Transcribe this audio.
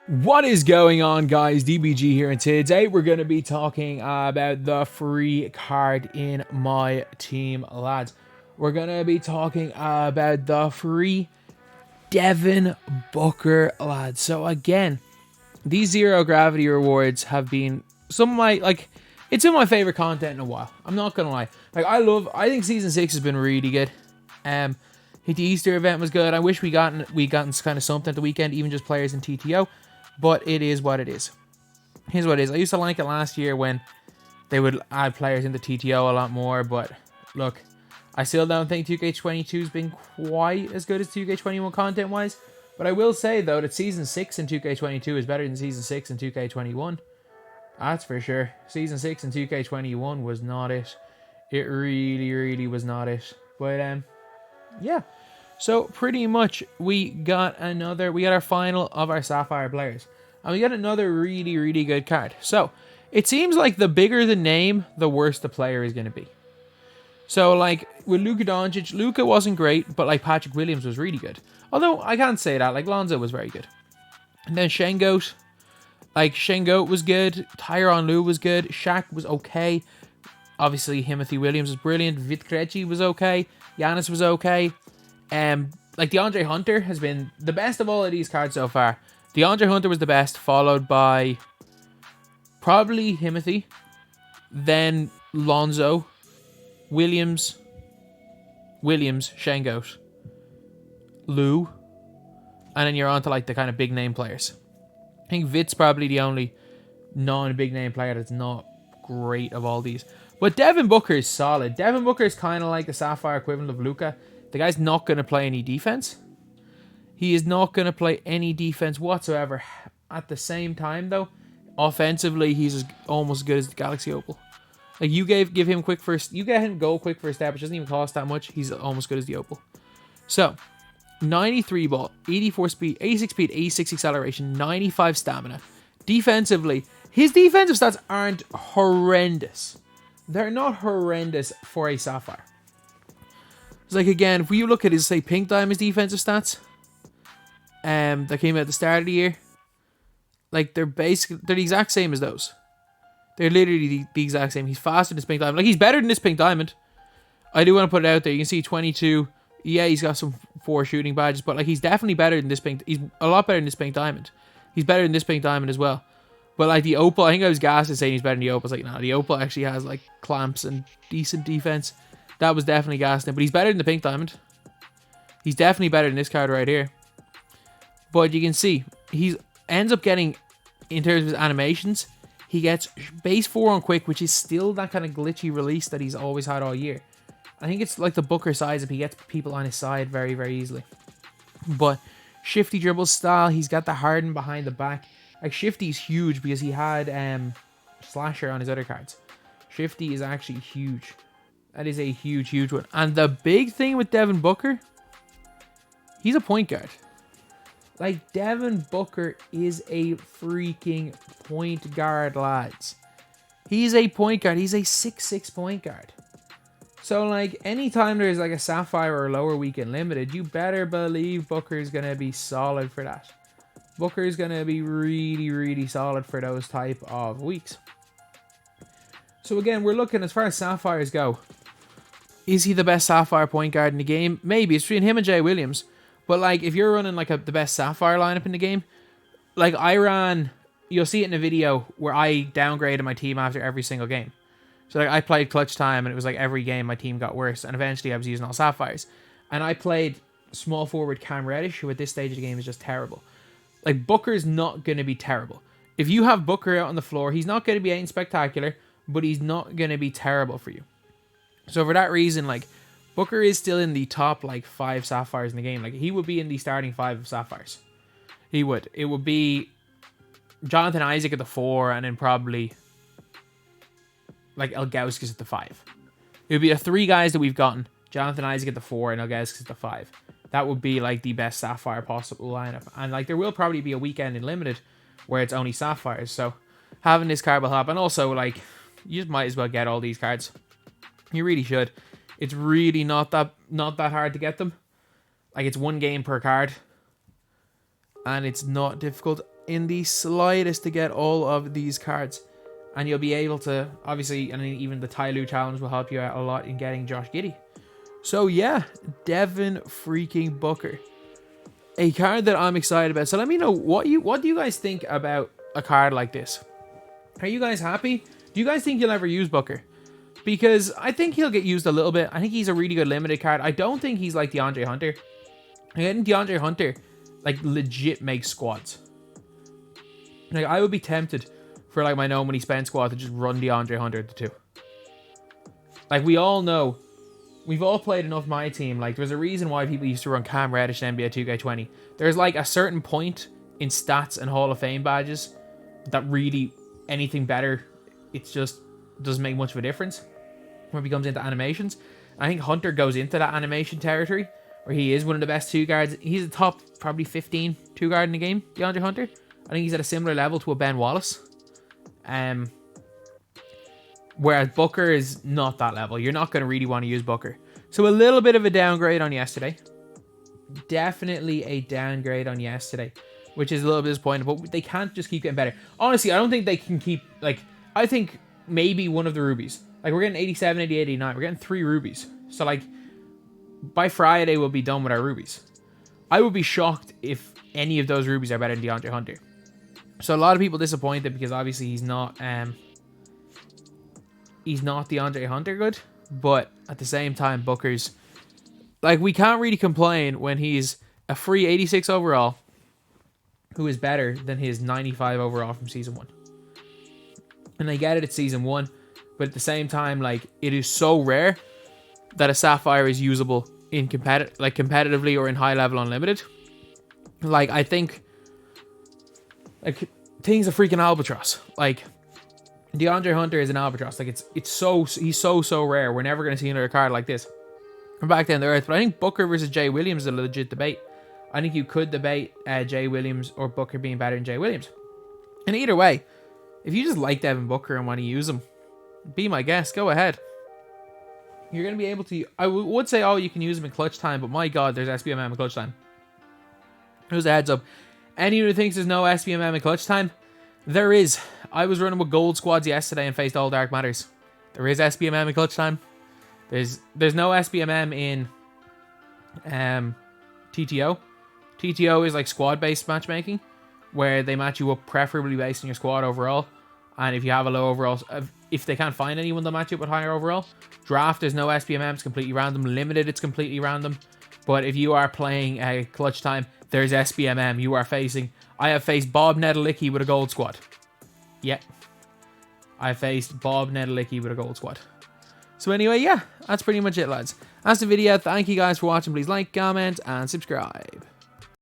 What is going on, guys? DBG here, and today we're going to be talking about the free card in my team, lads. We're going to be talking about the free Devin Booker, lads. So again, these zero gravity rewards have been some of my, it's in my favorite content in a while. I'm not going to lie. I think Season 6 has been really good. The Easter event was good. I wish we gotten kind of something at the weekend, even just players in TTO. But it is what it is. Here's what it is. I used to like it last year when they would add players into TTO a lot more. But look, I still don't think 2K22 has been quite as good as 2K21 content-wise. But I will say, though, that Season 6 in 2K22 is better than Season 6 in 2K21. That's for sure. Season 6 in 2K21 was not it. It really, really was not it. But, yeah. So pretty much we got our final of our Sapphire players. And we got another really, really good card. So it seems like the bigger the name, the worse the player is going to be. So like with Luka Doncic, Luka wasn't great, but like Patrick Williams was really good. Although I can't say that, like Lonzo was very good. And then Shengoat was good. Tyronn Lue was good. Shaq was okay. Obviously Timothy Williams was brilliant. Vit Krejci was okay. Giannis was okay. Like DeAndre Hunter has been the best of all of these cards so far. DeAndre Hunter was the best, followed by probably Timothy, then Lonzo, Williams, Shengoat, Lou, and then you're on to like the kind of big name players. I think Vit's probably the only non-big name player that's not great of all these. But Devin Booker is solid. Devin Booker is kind of like the Sapphire equivalent of Luka. The guy's not going to play any defense. He is not going to play any defense whatsoever. At the same time, though, offensively, he's almost as good as the Galaxy Opal. Like, you give him quick first... You get him go quick first step, which doesn't even cost that much. He's almost good as the Opal. So, 93 ball, 84 speed, 86 speed, 86 acceleration, 95 stamina. Defensively, his defensive stats aren't horrendous. They're not horrendous for a Sapphire. It's like, again, if you look at his, say, Pink Diamond's defensive stats, that came out at the start of the year, like, they're the exact same as those. They're literally the exact same. He's faster than this Pink Diamond. Like, he's better than this Pink Diamond. I do want to put it out there. You can see 22. Yeah, he's got some 4 shooting badges, but, like, he's definitely better than this Pink... He's a lot better than this Pink Diamond. He's better than this Pink Diamond as well. But, like, the Opal, I think I was gassed at saying he's better than the Opal. It's like, nah, the Opal actually has, like, clamps and decent defense. That was definitely gassing, but he's better than the Pink Diamond. He's definitely better than this card right here. But you can see, he ends up getting, in terms of his animations, he gets base 4 on quick, which is still that kind of glitchy release that he's always had all year. I think it's like the Booker size if he gets people on his side very, very easily. But shifty dribble style, he's got the harden behind the back. Like, Shifty's huge because he had Slasher on his other cards. Shifty is actually huge. That is a huge, huge one. And the big thing with Devin Booker, he's a point guard. Like, Devin Booker is a freaking point guard, lads. He's a point guard. He's a 6'6" point guard. So, like, anytime there's, like, a Sapphire or lower weekend limited, you better believe Booker's going to be solid for that. Booker's going to be really, really solid for those type of weeks. So, again, we're looking, as far as Sapphires go, is he the best Sapphire point guard in the game? Maybe. It's between him and Jay Williams. But, like, if you're running, like, the best Sapphire lineup in the game, like, I ran... You'll see it in a video where I downgraded my team after every single game. So, like, I played clutch time, and it was, like, every game my team got worse. And eventually I was using all Sapphires. And I played small forward Cam Reddish, who at this stage of the game is just terrible. Like, Booker's not going to be terrible. If you have Booker out on the floor, he's not going to be anything spectacular, but he's not going to be terrible for you. So for that reason, like, Booker is still in the top, like, 5 Sapphires in the game. Like, he would be in the starting 5 of Sapphires. He would. It would be Jonathan Isaac at the 4, and then probably, like, Ilgauskas at the 5. It would be the 3 guys that we've gotten. Jonathan Isaac at the 4 and Ilgauskas at the 5. That would be, like, the best Sapphire possible lineup. And, like, there will probably be a weekend in Limited where it's only Sapphires. So having this card will help. And also, like, you just might as well get all these cards. You really should. It's really not that hard to get them. Like, it's 1 game per card. And it's not difficult. in the slightest to get all of these cards. And you'll be able to, obviously, and even the Tyloo challenge will help you out a lot in getting Josh Giddey. So yeah, Devin freaking Booker. A card that I'm excited about. So let me know, what do you guys think about a card like this? Are you guys happy? Do you guys think you'll ever use Booker? Because I think he'll get used a little bit. I think he's a really good limited card. I don't think he's like DeAndre Hunter. I think DeAndre Hunter, like, legit makes squads. Like, I would be tempted for, like, my no money spend squad to just run DeAndre Hunter to 2. Like, we all know, we've all played enough MyTEAM. Like, there's a reason why people used to run Cam Reddish in NBA 2K20. There's, like, a certain point in stats and Hall of Fame badges that really, anything better, it's just doesn't make much of a difference when it comes into animations. I think Hunter goes into that animation territory where he is one of the best 2 guards. He's a top probably 15 2 guard in the game, DeAndre Hunter. I think he's at a similar level to a Ben Wallace. Whereas Booker is not that level. You're not going to really want to use Booker. So a little bit of a downgrade on yesterday. Definitely a downgrade on yesterday, which is a little bit disappointing, but they can't just keep getting better. Honestly, I don't think they can keep, like, I think maybe one of the rubies. Like, we're getting 87, 88, 89. We're getting 3 rubies. So, like, by Friday, we'll be done with our rubies. I would be shocked if any of those rubies are better than DeAndre Hunter. So, a lot of people disappointed because obviously he's not DeAndre Hunter good. But at the same time, Booker's, like, we can't really complain when he's a free 86 overall who is better than his 95 overall from Season 1. And I get it, it's Season 1. But at the same time, like, it is so rare that a Sapphire is usable in competitively or in high level unlimited. Like, I think, like, thing's a freaking albatross. Like, DeAndre Hunter is an albatross. Like, he's so rare. We're never going to see another card like this from back down to earth. But I think Booker versus Jay Williams is a legit debate. I think you could debate Jay Williams or Booker being better than Jay Williams. And either way, if you just like Devin Booker and want to use him, be my guest. Go ahead. You're going to be able to... I would say, oh, you can use him in clutch time, but my God, there's SBMM in clutch time. Here's a heads up. Anyone who thinks there's no SBMM in clutch time, there is. I was running with gold squads yesterday and faced all Dark Matters. There is SBMM in clutch time. There's no SBMM in TTO. TTO is like squad-based matchmaking, where they match you up preferably based on your squad overall. And if you have a low overall, if they can't find anyone, they'll match you up with higher overall. Draft, there's no SBMM, it's completely random. Limited, it's completely random. But if you are playing a clutch time, there's SBMM. You are facing... I have faced Bob Nedelicki with a gold squad. Yeah. I faced Bob Nedelicki with a gold squad. So anyway, yeah, that's pretty much it, lads. That's the video. Thank you guys for watching. Please like, comment, and subscribe.